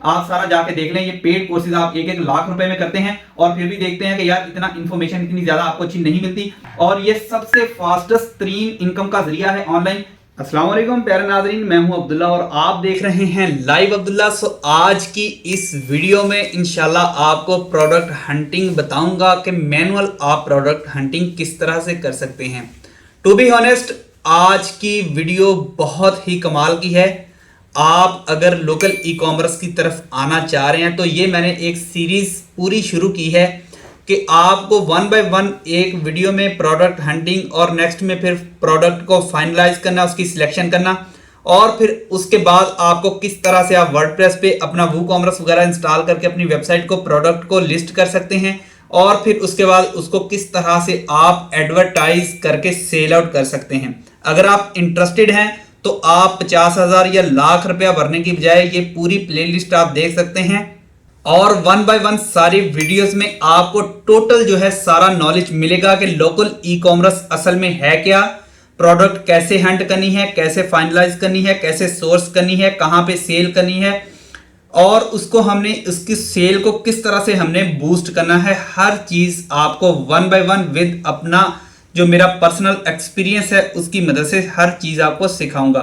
आप सारा जाके देख लें। ये पेड कोर्सेज आप 1-1 लाख रुपए में करते हैं और फिर भी देखते हैं कि यार इतना इन्फॉर्मेशन इतनी ज्यादा आपको अच्छी नहीं मिलती। और ये सबसे फास्टेस्ट तरीन इनकम का जरिया है ऑनलाइन। अस्सलाम वालेकुम प्यारे नाजरीन, मैं हूं अब्दुल्ला और आप देख रहे हैं लाइव अब्दुल्ला। आज की इस वीडियो में इंशाल्लाह आपको प्रोडक्ट हंटिंग बताऊंगा कि मैनुअल आप प्रोडक्ट हंटिंग किस तरह से कर सकते हैं। टू बी ऑनेस्ट, आज की वीडियो बहुत ही कमाल की है। आप अगर लोकल ई कॉमर्स की तरफ आना चाह रहे हैं तो ये मैंने एक सीरीज पूरी शुरू की है कि आपको 1 बाय 1 एक वीडियो में प्रोडक्ट हंटिंग और नेक्स्ट में फिर प्रोडक्ट को फाइनलाइज करना, उसकी सिलेक्शन करना और फिर उसके बाद आपको किस तरह से आप वर्डप्रेस पे अपना वूकॉमर्स वगैरह इंस्टॉल करके अपनी वेबसाइट को प्रोडक्ट को लिस्ट कर सकते हैं और फिर उसके बाद उसको किस तरह से आप एडवर्टाइज करके सेल आउट कर सकते हैं। अगर आप इंटरेस्टेड हैं तो आप 50,000 या लाख रुपया भरने की बजाय ये पूरी प्लेलिस्ट आप देख सकते हैं और 1 बाय 1 सारी वीडियोस में आपको टोटल जो है सारा नॉलेज मिलेगा कि लोकल ई कॉमर्स असल में है क्या, प्रोडक्ट कैसे हंट करनी है, कैसे फाइनलाइज करनी है, कैसे सोर्स करनी है, कहां पे सेल करनी है और उसको हमने उसकी सेल को किस तरह से हमने बूस्ट करना है। हर चीज आपको 1 बाय 1 विद अपना जो मेरा पर्सनल एक्सपीरियंस है उसकी मदद से हर चीज आपको सिखाऊंगा।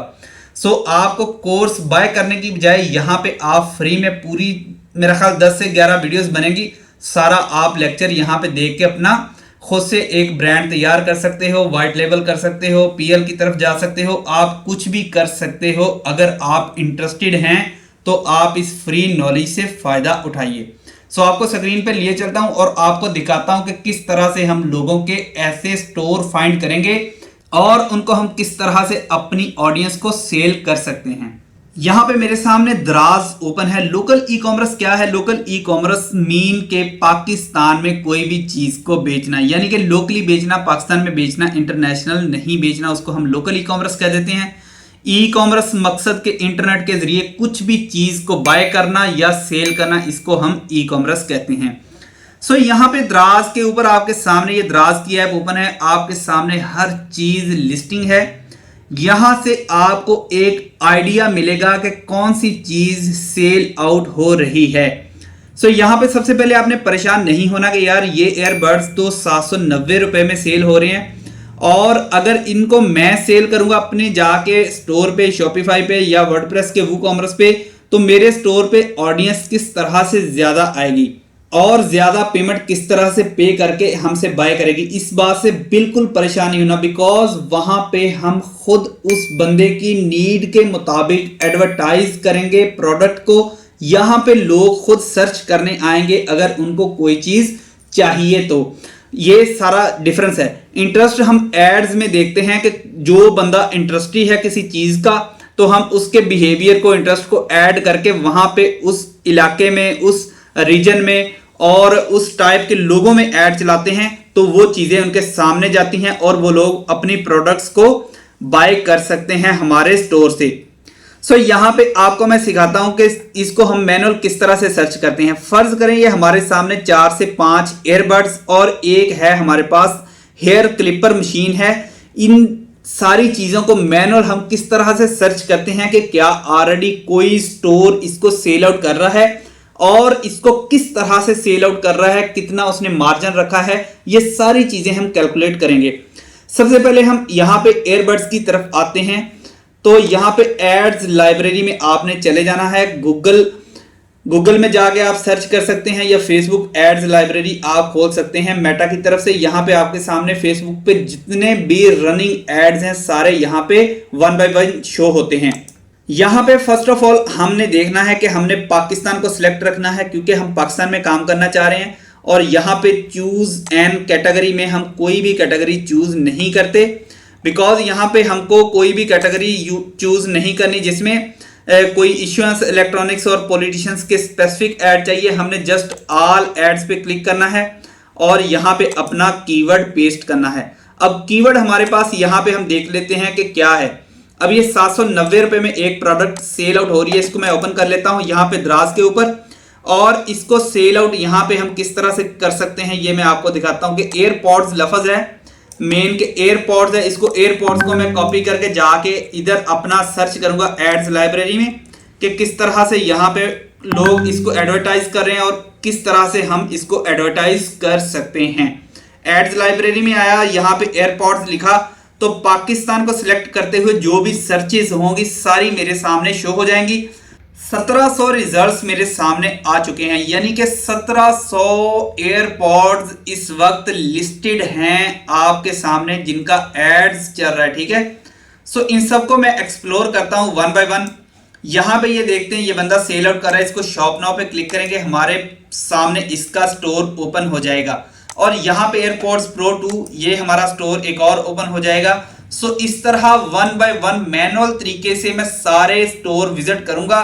सो आपको कोर्स बाय करने की बजाय यहाँ पे आप फ्री में पूरी मेरा ख्याल 10 से 11 वीडियोस बनेगी, सारा आप लेक्चर यहाँ पे देख के अपना खुद से एक ब्रांड तैयार कर सकते हो, वाइट लेबल कर सकते हो, पीएल की तरफ जा सकते हो, आप कुछ भी कर सकते हो। अगर आप इंटरेस्टेड हैं तो आप इस फ्री नॉलेज से फायदा उठाइए। सो आपको स्क्रीन पे लिए चलता हूं और आपको दिखाता हूं कि किस तरह से हम लोगों के ऐसे स्टोर फाइंड करेंगे और उनको हम किस तरह से अपनी ऑडियंस को सेल कर सकते हैं। यहां पे मेरे सामने दराज ओपन है। लोकल ई कॉमर्स क्या है? लोकल ई कॉमर्स मीन के पाकिस्तान में कोई भी चीज को बेचना, यानी कि लोकली बेचना, पाकिस्तान में बेचना, इंटरनेशनल नहीं बेचना, उसको हम लोकल ई कॉमर्स कह देते हैं। ई कॉमर्स मकसद के इंटरनेट के जरिए कुछ भी चीज को बाय करना या सेल करना, इसको हम ई कॉमर्स कहते हैं। सो यहाँ पे दराज के ऊपर आपके सामने ये दराज की ऐप ओपन है, आपके सामने हर चीज लिस्टिंग है। यहां से आपको एक आइडिया मिलेगा कि कौन सी चीज सेल आउट हो रही है। सो यहां पे सबसे पहले आपने परेशान नहीं होना कि यार ये एयरबड्स तो 790 रुपए में सेल हो रहे हैं और अगर इनको मैं सेल करूंगा अपने जाके स्टोर पे, शॉपिफाई पे या वर्डप्रेस के वूकॉमर्स पे, तो मेरे स्टोर पे ऑडियंस किस तरह से ज्यादा आएगी और ज्यादा पेमेंट किस तरह से पे करके हमसे बाय करेगी। इस बात से बिल्कुल परेशान नहीं होना, बिकॉज वहां पे हम खुद उस बंदे की नीड के मुताबिक एडवर्टाइज करेंगे प्रोडक्ट को। यहां पे लोग खुद सर्च करने आएंगे अगर उनको कोई चीज चाहिए तो। ये सारा डिफरेंस है। इंटरेस्ट हम एड्स में देखते हैं कि जो बंदा इंटरेस्टेड है किसी चीज का तो हम उसके बिहेवियर को, इंटरेस्ट को ऐड करके वहां पे उस इलाके में, उस रीजन में और उस टाइप के लोगों में ऐड चलाते हैं तो वो चीजें उनके सामने जाती हैं और वो लोग अपनी प्रोडक्ट्स को बाय कर सकते हैं हमारे स्टोर से। सो यहां पे आपको मैं सिखाता हूं कि इसको हम मैनुअल किस तरह से सर्च करते हैं। फर्ज करें ये हमारे सामने 4 से 5 एयरबड्स और एक है हमारे पास हेयर क्लिपर मशीन है। इन सारी चीजों को मैनुअल हम किस तरह से सर्च करते हैं कि क्या ऑलरेडी कोई स्टोर इसको सेल आउट कर रहा है और इसको किस तरह से सेल आउट कर रहा है, कितना उसने मार्जिन रखा है, ये सारी चीजें हम कैलकुलेट करेंगे। सबसे पहले हम यहां पे एयरबड्स की तरफ आते हैं तो यहां पे एड्स लाइब्रेरी में आपने चले जाना है। गूगल में जाके आप सर्च कर सकते हैं या फेसबुक एड्स लाइब्रेरी आप खोल सकते हैं मेटा की तरफ से। यहां पे आपके सामने फेसबुक पे जितने भी रनिंग एड्स हैं सारे यहां पे 1 बाय 1 शो होते हैं। यहां पे फर्स्ट ऑफ ऑल हमने देखना है कि हमने पाकिस्तान को सिलेक्ट रखना है क्योंकि हम पाकिस्तान में काम करना चाह रहे हैं और यहां पे चूज एन कैटेगरी में हम कोई भी कैटेगरी चूज नहीं करते, बिकॉज यहां पे हमको कोई भी कैटेगरी चूज नहीं करनी जिसमें कोई इश्यूएंस, इलेक्ट्रॉनिक्स और पॉलिटिशियंस के स्पेसिफिक ऐड चाहिए। हमने जस्ट ऑल एड्स पे क्लिक करना है और यहां पे अपना कीवर्ड पेस्ट करना है। अब कीवर्ड हमारे पास यहां पे हम देख लेते हैं कि क्या है। अब ये 790 रुपए में एक प्रोडक्ट सेल आउट हो रही है। इसको मैं ओपन कर लेता हूं यहां पे दराज के ऊपर और इसको सेल आउट यहां पे हम किस तरह से कर सकते हैं ये मैं आपको दिखाता हूं कि एयरपॉड्स लफ्ज है, मेन के एयरपॉड्स है। इसको एयरपॉड्स को मैं कॉपी करके जाके इधर अपना सर्च करूंगा एड्स लाइब्रेरी में कि किस तरह से यहां पे लोग इसको एडवर्टाइज कर रहे हैं और किस तरह से हम इसको एडवर्टाइज कर सकते हैं। एड्स लाइब्रेरी में आया, यहाँ पे एयरपॉड्स लिखा तो पाकिस्तान को सिलेक्ट करते हुए जो भी सर्चेस होंगी सारी मेरे सामने शो हो जाएंगी। 1700 रिजल्ट्स मेरे सामने आ चुके हैं, यानी कि 1700 एयरपॉड्स इस वक्त लिस्टेड हैं आपके सामने जिनका एड्स चल रहा है। ठीक है, सो इन सबको मैं एक्सप्लोर करता हूं वन बाय वन। यहां पे ये देखते हैं ये बंदा सेल आउट कर रहा है, इसको शॉप नाउ पे क्लिक करेंगे, हमारे सामने इसका स्टोर ओपन हो जाएगा और यहाँ पे एयरपॉड्स प्रो 2 ये हमारा स्टोर एक और ओपन हो जाएगा। सो इस तरह वन बाय वन मैनुअल तरीके से मैं सारे स्टोर विजिट करूंगा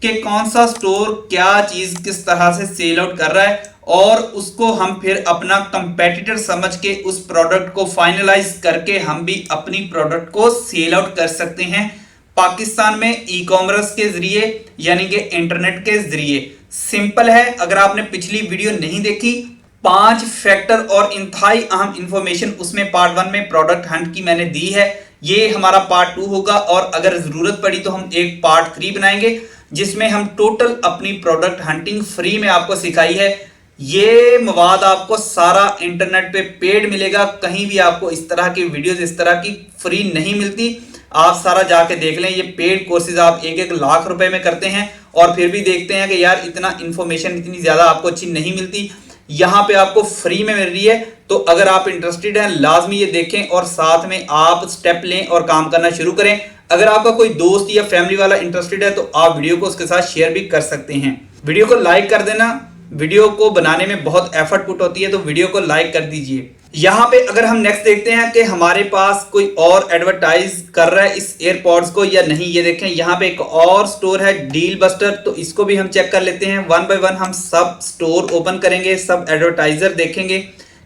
कि कौन सा स्टोर क्या चीज किस तरह से सेल आउट कर रहा है और उसको हम फिर अपना कंपेटिटर समझ के उस प्रोडक्ट को फाइनलाइज करके हम भी अपनी प्रोडक्ट को सेल आउट कर सकते हैं पाकिस्तान में ई कॉमर्स के जरिए, यानी कि इंटरनेट के जरिए। सिंपल है, अगर आपने पिछली वीडियो नहीं देखी 5 फैक्टर और इंतहाई अहम इंफॉर्मेशन उसमें पार्ट 1 में प्रोडक्ट हंट की मैंने दी है, ये हमारा पार्ट 2 होगा और अगर जरूरत पड़ी तो हम एक पार्ट 3 बनाएंगे जिसमें हम टोटल अपनी प्रोडक्ट हंटिंग फ्री में आपको सिखाई है। ये मवाद आपको सारा इंटरनेट पे पेड मिलेगा, कहीं भी आपको इस तरह की वीडियोस इस तरह की फ्री नहीं मिलती। आप सारा जाके देख लें, ये पेड कोर्सेज आप 1-1 लाख रुपए में करते हैं और फिर भी देखते हैं कि यार इतना इंफॉर्मेशन इतनी ज्यादा आपको अच्छी नहीं मिलती, यहाँ पे आपको फ्री में मिल रही है। तो अगर आप इंटरेस्टेड हैं लाजमी ये देखें और साथ में आप स्टेप लें और काम करना शुरू करें। अगर आपका कोई दोस्त या फैमिली वाला इंटरेस्टेड है तो आप वीडियो को उसके साथ शेयर भी कर सकते हैं। वीडियो को लाइक कर देना, वीडियो को बनाने में बहुत एफर्ट पुट होती है तो वीडियो को लाइक कर दीजिए। यहाँ पे अगर हम नेक्स्ट देखते हैं कि हमारे पास कोई और एडवर्टाइज कर रहा है इस एयरपॉड्स को या नहीं, ये देखें यहाँ पे एक और स्टोर है डील बस्टर, तो इसको भी हम चेक कर लेते हैं। वन बाय वन हम सब स्टोर ओपन करेंगे, सब एडवर्टाइजर देखेंगे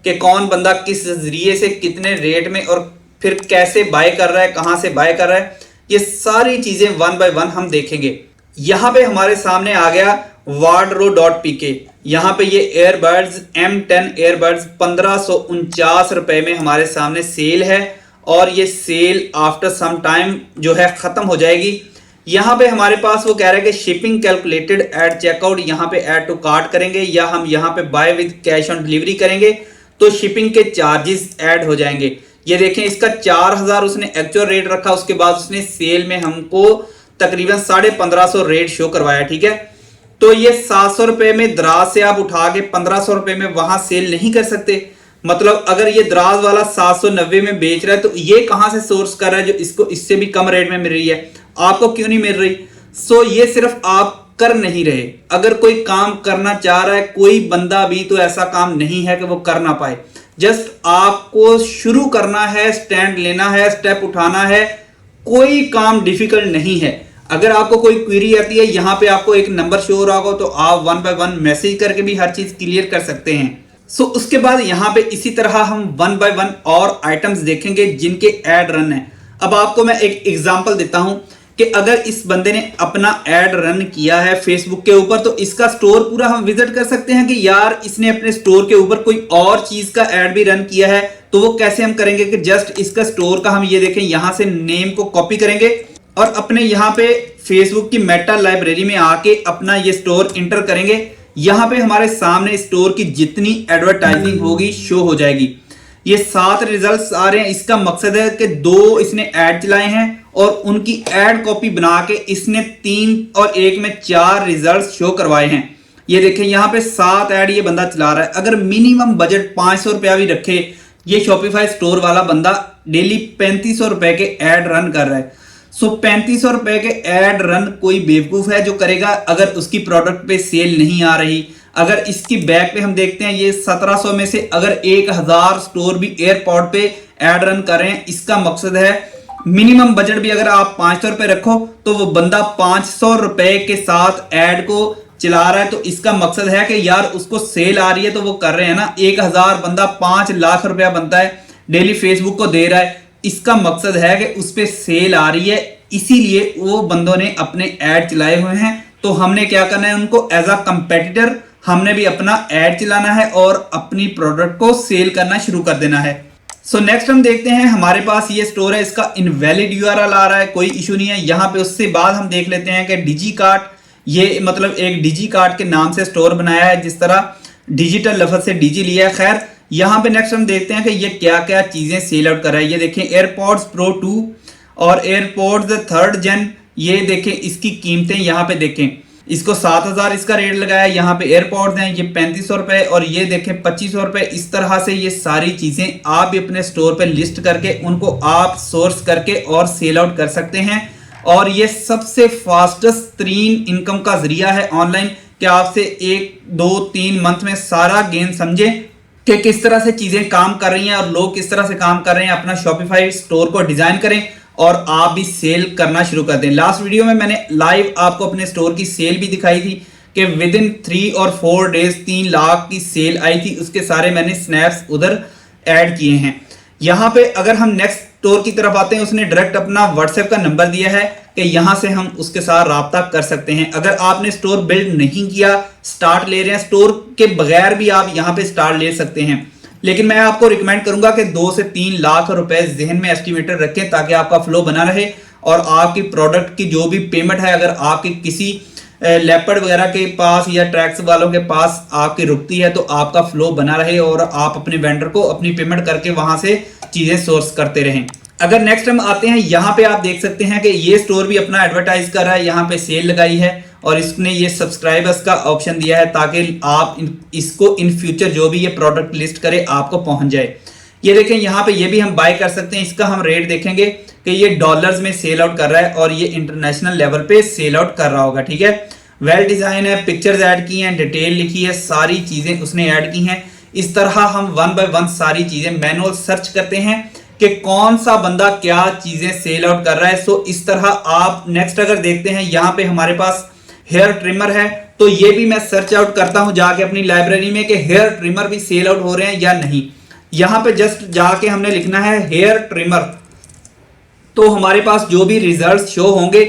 कि कौन बंदा किस जरिए से कितने रेट में और फिर कैसे बाय कर रहा है, कहां से बाय कर रहा है, ये सारी चीजें वन बाय वन हम देखेंगे। यहां पे हमारे सामने आ गया wardrobe.pk, यहाँ पे ये एयरबड्स M10 एयरबड्स 1549 रुपए में हमारे सामने सेल है और ये सेल आफ्टर सम टाइम जो है खत्म हो जाएगी। यहाँ पे हमारे पास वो कह रहा है कि शिपिंग कैलकुलेटेड एट चेकआउट, यहाँ पे ऐड टू कार्ट करेंगे या हम यहाँ पे buy with cash on delivery करेंगे तो शिपिंग के चार्जेस ऐड हो जाएंगे। ये देखें इसका 4000 उसने एक्चुअल रेट रखा, उसके बाद उसने सेल में हमको तकरीबन 1550 रेट शो करवाया। ठीक है, तो ये 700 रुपए में दराज से आप उठा के 1500 रुपए में वहां सेल नहीं कर सकते। मतलब अगर ये दराज वाला 790 में बेच रहा है तो ये कहां से सोर्स कर रहा है जो इसको इससे भी कम रेट में मिल रही है, आपको क्यों नहीं मिल रही? सो ये सिर्फ आप कर नहीं रहे। अगर कोई काम करना चाह रहा है, कोई बंदा भी तो ऐसा काम नहीं है कि वो कर ना पाए। जस्ट आपको शुरू करना है, स्टैंड लेना है, स्टेप उठाना है, कोई काम डिफिकल्ट नहीं है। अगर आपको कोई क्वेरी आती है, यहाँ पे आपको एक नंबर शो हो रहा होगा तो आप वन बाय वन मैसेज करके भी हर चीज क्लियर कर सकते हैं। सो उसके बाद यहाँ पे इसी तरह हम वन बाय वन और आइटम्स देखेंगे जिनके एड रन है। अब आपको मैं एक एग्जांपल देता हूं कि अगर इस बंदे ने अपना एड रन किया है फेसबुक के ऊपर तो इसका स्टोर पूरा हम विजिट कर सकते हैं कि यार इसने अपने स्टोर के ऊपर कोई और चीज का एड भी रन किया है। तो वो कैसे हम करेंगे कि जस्ट इसका स्टोर का हम ये देखें, यहां से नेम को कॉपी करेंगे और अपने यहाँ पे फेसबुक की मेटा लाइब्रेरी में आके अपना ये स्टोर इंटर करेंगे। यहाँ पे हमारे सामने स्टोर की जितनी एडवर्टाइजिंग होगी शो हो जाएगी। ये 7 रिजल्ट्स आ रहे हैं। इसका मकसद है कि 2 इसने ऐड चलाए हैं और उनकी ऐड कॉपी बना के इसने 3 और 1 में 4 रिजल्ट्स शो करवाए हैं। ये देखें यहाँ पे 7 ऐड ये बंदा चला रहा है। अगर मिनिमम बजट 500 रुपया भी रखे, ये शॉपिफाई स्टोर वाला बंदा डेली 3500 रुपए के ऐड रन कर रहा है। सो 3500 रुपए के ऐड रन कोई बेवकूफ है जो करेगा अगर उसकी प्रोडक्ट पे सेल नहीं आ रही। अगर इसकी बैक पे हम देखते हैं ये 1700 में से अगर 1000 स्टोर भी एयरपोर्ट पे ऐड रन कर रहे हैं, इसका मकसद है मिनिमम बजट भी अगर आप 500 रुपए रखो तो वो बंदा 500 रुपए के साथ ऐड को चला रहा है। तो इसका मकसद है कि यार उसको सेल आ रही है तो वो कर रहे हैं ना। 1000 बंदा 5 लाख रुपया बनता है, डेली फेसबुक को दे रहा है। इसका मकसद है कि उस पे सेल आ रही है, इसीलिए वो बंदों ने अपने ऐड चलाए हुए हैं। तो हमने क्या करना है, उनको एज अ कंपेटिटर हमने भी अपना ऐड चलाना है और अपनी प्रोडक्ट को सेल करना शुरू कर देना है। सो नेक्स्ट हम देखते हैं, हमारे पास ये स्टोर है, इसका इनवैलिड यूआरएल आ रहा है, कोई इशू नहीं है। यहाँ पे उससे बाद हम देख लेते हैं कि डिजी कार्ट, ये मतलब एक डिजी कार्ड के नाम से स्टोर बनाया है, जिस तरह डिजिटल लफ्ज से डिजी लिया है। खैर यहाँ पे नेक्स्ट हम देखते हैं कि ये क्या क्या चीजें सेल आउट कर रहा है। ये देखें एयरपॉड्स प्रो 2 और एयरपॉड्स 3rd Gen। ये देखें इसकी कीमतें, यहाँ पे देखें इसको 7000 इसका रेट लगाया है। यहाँ पे एयरपॉड्स हैं ये 3500 रुपए और ये देखें 2500 रुपए। इस तरह से ये सारी चीजें आप भी अपने स्टोर पे लिस्ट करके उनको आप सोर्स करके और सेल आउट कर सकते हैं। और ये सबसे फास्टेस्ट तरीन इनकम का जरिया है ऑनलाइन, कि आपसे 1, 2, 3 मंथ में सारा गेम समझे कि किस तरह से चीजें काम कर रही हैं और लोग किस तरह से काम कर रहे हैं। अपना शॉपिफाई स्टोर को डिजाइन करें और आप भी सेल करना शुरू कर दें। लास्ट वीडियो में मैंने लाइव आपको अपने स्टोर की सेल भी दिखाई थी कि विद इन 3 और 4 डेज 3 लाख की सेल आई थी। उसके सारे मैंने स्नैप्स उधर ऐड किए हैं। यहाँ पे अगर हम नेक्स्ट स्टोर की तरफ आते हैं, उसने डायरेक्ट अपना व्हाट्सएप का नंबर दिया है कि यहां से हम उसके साथ राब्ता कर सकते हैं। अगर आपने स्टोर बिल्ड नहीं किया, स्टार्ट ले रहे हैं, स्टोर के बगैर भी आप यहां पे स्टार्ट ले सकते हैं। लेकिन मैं आपको रिकमेंड करूंगा कि 2 से 3 लाख रुपए जहन में एस्टिमेटर रखें ताकि आपका फ्लो बना रहे और आपकी प्रोडक्ट की जो भी पेमेंट है, अगर आपकी किसी लेपर्ड वगैरह के पास या ट्रैक्स वालों के पास आपकी रुकती है तो आपका फ्लो बना रहे और आप अपने वेंडर को अपनी पेमेंट करके वहां से चीजें सोर्स करते रहें। अगर नेक्स्ट हम आते हैं, यहाँ पे आप देख सकते हैं कि ये स्टोर भी अपना एडवर्टाइज कर रहा है। यहाँ पे सेल लगाई है और इसने ये सब्सक्राइबर्स का ऑप्शन दिया है ताकि आप इसको इन फ्यूचर जो भी ये प्रोडक्ट लिस्ट करे आपको पहुंच जाए। ये देखें यहाँ पे ये भी हम बाय कर सकते हैं। इसका हम रेट देखेंगे कि ये डॉलर्स में सेल आउट कर रहा है और ये इंटरनेशनल लेवल पे सेल आउट कर रहा होगा। ठीक है, वेल डिजाइन है, पिक्चर्स ऐड की हैं, डिटेल लिखी है, सारी चीजें उसने ऐड की हैं। इस तरह हम 1 बाय 1 सारी चीजें मैनुअल सर्च करते हैं कि कौन सा बंदा क्या चीजें सेल आउट कर रहा है। सो इस तरह आप नेक्स्ट अगर देखते हैं, यहाँ पे हमारे पास हेयर ट्रिमर है तो ये भी मैं सर्च आउट करता हूं जाके अपनी लाइब्रेरी में कि हेयर ट्रिमर भी सेल आउट हो रहे हैं या नहीं। यहां पे जस्ट जाके हमने लिखना है हेयर ट्रिमर, तो हमारे पास जो भी रिजल्ट्स शो होंगे,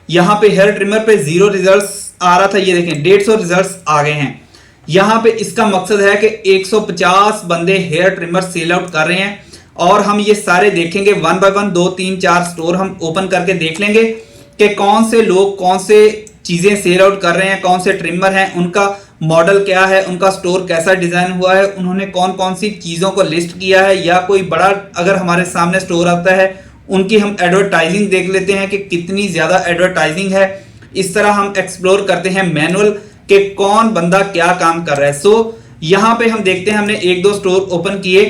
यहां पे हेयर ट्रिमर पे 0 रिजल्ट्स आ रहा था, ये देखें 150 रिजल्ट्स आ गए हैं। यहां पे इसका मकसद है कि 150 बंदे हेयर ट्रिमर सेल आउट कर रहे हैं और हम ये सारे देखेंगे 1 बाय 1, 2, 3, 4 स्टोर हम ओपन करके देख लेंगे कि कौन से लोग कौन से चीजें सेल आउट कर रहे हैं, कौन से ट्रिमर हैं, उनका मॉडल क्या है, उनका स्टोर कैसा डिजाइन हुआ है, उन्होंने कौन कौन सी चीजों को लिस्ट किया है, या कोई बड़ा अगर हमारे सामने स्टोर आता है उनकी हम एडवर्टाइजिंग देख लेते हैं कि कितनी ज्यादा एडवर्टाइजिंग है। इस तरह हम एक्सप्लोर करते हैं मैनुअल कि कौन बंदा क्या काम कर रहा है। सो यहाँ पे हम देखते हैं, हमने 1-2 स्टोर ओपन किए।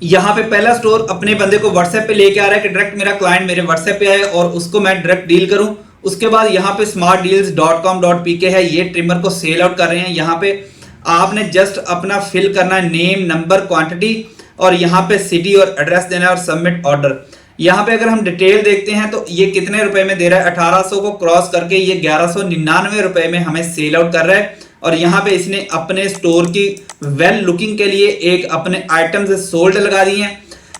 यहाँ पे पहला स्टोर अपने बंदे को व्हाट्सएप पे लेके आ रहा है कि डायरेक्ट मेरा क्लाइंट मेरे व्हाट्सएप पे आए और उसको मैं डायरेक्ट डील करूं। उसके बाद यहाँ पे smartdeals.com.pk है, ये ट्रिमर को सेल आउट कर रहे हैं। यहाँ पे आपने जस्ट अपना फिल करना है, नेम, नंबर, क्वांटिटी और यहाँ पे सिटी और एड्रेस देना है और सबमिट ऑर्डर। यहाँ पे अगर हम डिटेल देखते हैं तो ये कितने रुपए में दे रहा है, 1800 को क्रॉस करके ये 1199 रुपए में हमें सेल आउट कर रहा है। और यहाँ पे इसने अपने स्टोर की वेल लुकिंग के लिए एक अपने आइटम्स सोल्ड लगा दी हैं।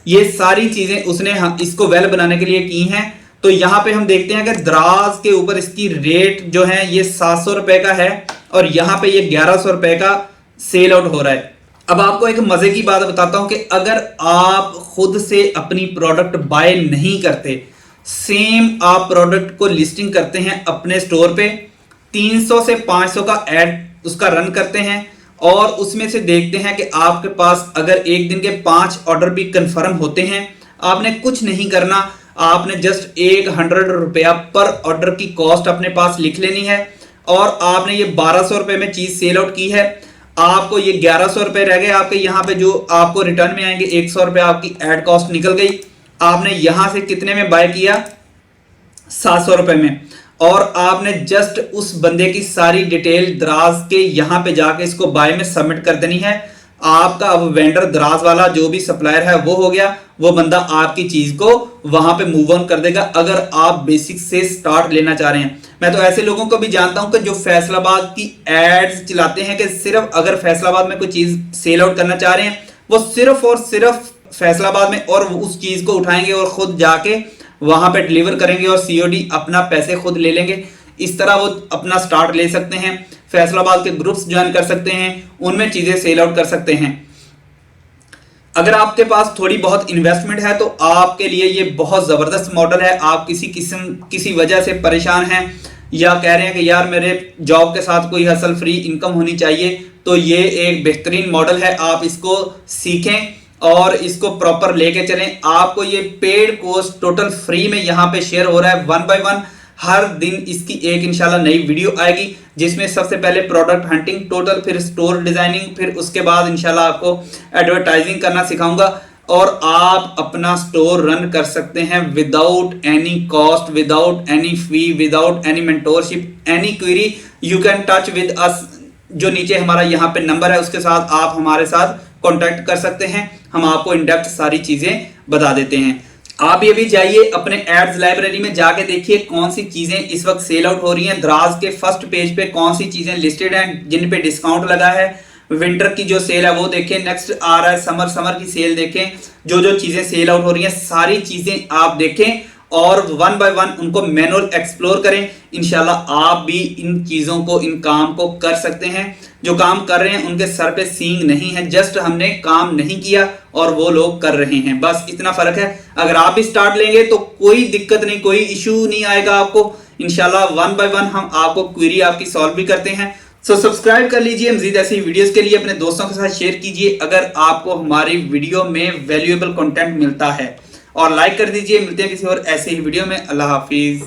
ये सारी चीजें उसने इसको वेल बनाने के लिए की हैं। तो यहाँ पे हम देखते हैं कि दराज के ऊपर इसकी रेट जो है ये 700 रुपए का है और यहाँ पे ये 1100 रुपए का सेल आउट हो रहा है। अब आपको एक मजे की बात बताता हूं कि अगर आप खुद से अपनी प्रोडक्ट बाय नहीं करते, सेम आप प्रोडक्ट को लिस्टिंग करते हैं अपने स्टोर पे, 300 से 500 का एड उसका रन करते हैं और उसमें से देखते हैं कि आपके पास अगर एक दिन के 5 ऑर्डर भी कंफर्म होते हैं, आपने कुछ नहीं करना, आपने जस्ट 100 रुपया पर ऑर्डर की कॉस्ट अपने पास लिख लेनी है और आपने ये 1200 रुपए में चीज सेल आउट की है, आपको ये 1100 रुपए रह गए आपके। यहाँ पे जो आपको रिटर्न में आएंगे 100 रुपए आपकी एड कॉस्ट निकल गई। आपने यहां से कितने में बाय किया, 700 रुपए में, और आपने जस्ट उस बंदे की सारी डिटेल दराज के यहां पे जाके इसको बाय में सबमिट कर देनी है। आपका अब वेंडर दराज वाला जो भी सप्लायर है वो हो गया, वो बंदा आपकी चीज को वहां पे मूव ऑन कर देगा। अगर आप बेसिक से स्टार्ट लेना चाह रहे हैं, मैं तो ऐसे लोगों को भी जानता हूं कि जो फैसलाबाद की एड्स चलाते हैं कि सिर्फ अगर फैसलाबाद में कोई चीज सेल आउट करना चाह रहे हैं, वो सिर्फ और सिर्फ फैसलाबाद में और उस चीज को उठाएंगे और खुद जाके वहां पे डिलीवर करेंगे और सीओडी अपना पैसे खुद ले लेंगे। इस तरह वो अपना स्टार्ट ले सकते हैं, फैसलाबाद के ग्रुप्स ज्वाइन कर सकते हैं, उनमें चीजें सेल आउट कर सकते हैं। अगर आपके पास थोड़ी बहुत इन्वेस्टमेंट है तो आपके लिए ये बहुत जबरदस्त मॉडल है। आप किसी वजह से परेशान हैं या कह रहे हैं कि यार मेरे जॉब के साथ कोई हसल फ्री इनकम होनी चाहिए, तो ये एक बेहतरीन मॉडल है। आप इसको सीखें और इसको प्रॉपर लेके चलें। आपको ये पेड कोर्स टोटल फ्री में यहाँ पे शेयर हो रहा है 1 बाय 1। हर दिन इसकी एक इंशाल्लाह नई वीडियो आएगी, जिसमें सबसे पहले प्रोडक्ट हंटिंग टोटल, फिर स्टोर डिजाइनिंग, फिर उसके बाद इंशाल्लाह आपको एडवर्टाइजिंग करना सिखाऊंगा और आप अपना स्टोर रन कर सकते हैं without any cost, without any fee, without any mentorship, any query you can touch with us. जो नीचे हमारा यहाँ पे नंबर है उसके साथ आप हमारे साथ कांटेक्ट कर सकते हैं, हम आपको इन डेप्थ सारी चीजें बता देते हैं। आप ये भी जाइए अपने एड्स लाइब्रेरी में जाके देखिए कौन सी चीजें इस वक्त सेल आउट हो रही हैं। द्राज के फर्स्ट पेज पे कौन सी चीजें लिस्टेड हैं जिन पे डिस्काउंट लगा है। विंटर की जो सेल है वो देखें, नेक्स्ट आ रहा है समर की सेल देखें। जो जो चीजें सेल आउट हो रही हैं सारी चीजें आप देखें और 1 बाय 1 उनको मैनुअल एक्सप्लोर करें। इंशाल्लाह आप भी इन चीजों को, इन काम को कर सकते हैं। जो काम कर रहे हैं उनके सर पे सींग नहीं है, जस्ट हमने काम नहीं किया और वो लोग कर रहे हैं, बस इतना फर्क है। अगर आप भी स्टार्ट लेंगे तो कोई दिक्कत नहीं, कोई इशू नहीं आएगा आपको। इंशाल्लाह 1 बाय 1 हम आपको क्वेरी आपकी सॉल्व भी करते हैं। सो सब्सक्राइब कर लीजिए मजीद ऐसी वीडियोस के लिए, अपने दोस्तों के साथ शेयर कीजिए अगर आपको हमारी वीडियो में वैल्यूएबल कंटेंट मिलता है, और लाइक कर दीजिए। मिलते हैं किसी और ऐसे ही वीडियो में। अल्लाह हाफिज।